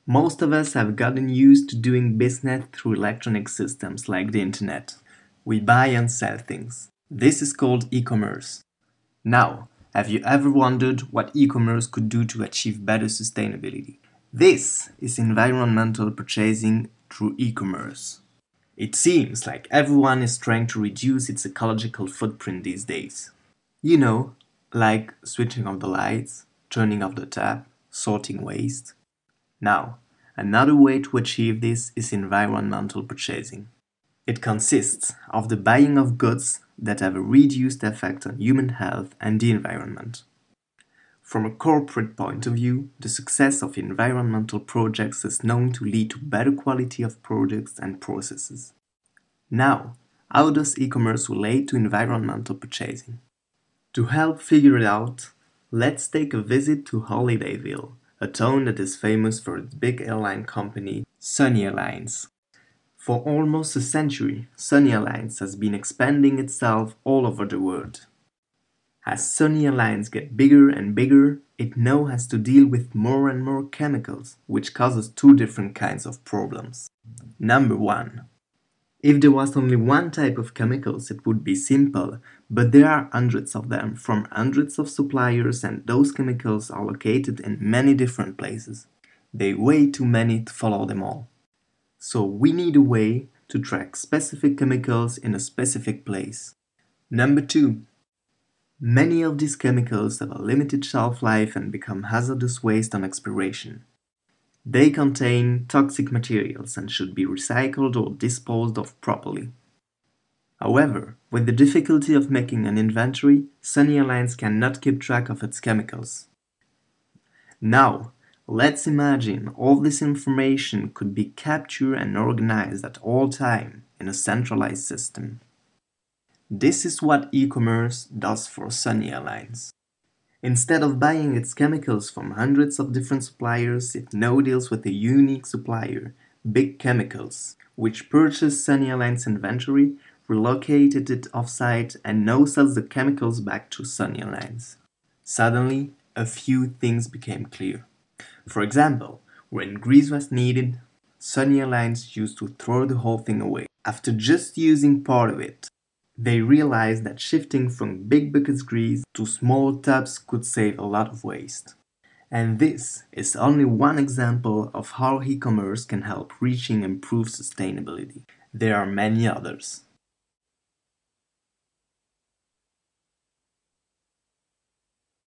Most of us have gotten used to doing business through electronic systems like the internet. We buy and sell things. This is called e-commerce. Now, have you ever wondered what e-commerce could do to achieve better sustainability? This is environmental purchasing through e-commerce. It seems like everyone is trying to reduce its ecological footprint these days. You know, like switching off the lights, turning off the tap, sorting waste. Now, another way to achieve this is environmental purchasing. It consists of the buying of goods that have a reduced effect on human health and the environment. From a corporate point of view, the success of environmental projects is known to lead to better quality of products and processes. Now, how does e-commerce relate to environmental purchasing? To help figure it out, let's take a visit to Holidayville, a town that is famous for its big airline company, Sun Airlines. For almost a century, Sun Airlines has been expanding itself all over the world. As Sun Airlines get bigger and bigger, it now has to deal with more and more chemicals, which causes two different kinds of problems. Number 1. If there was only one type of chemicals, it would be simple, but there are hundreds of them from hundreds of suppliers, and those chemicals are located in many different places. There are way too many to follow them all. So we need a way to track specific chemicals in a specific place. Number 2. Many of these chemicals have a limited shelf life and become hazardous waste on expiration. They contain toxic materials and should be recycled or disposed of properly. However, with the difficulty of making an inventory, Sun Airlines cannot keep track of its chemicals. Now, let's imagine all this information could be captured and organized at all times in a centralized system. This is what e-commerce does for Sun Airlines. Instead of buying its chemicals from hundreds of different suppliers, it now deals with a unique supplier, Big Chemicals, which purchased Sun Airlines' inventory, relocated it off-site, and now sells the chemicals back to Sun Airlines. Suddenly, a few things became clear. For example, when grease was needed, Sun Airlines used to throw the whole thing away. After just using part of it, they realized that shifting from big buckets grease to small tubs could save a lot of waste. And this is only one example of how e-commerce can help reaching improved sustainability. There are many others.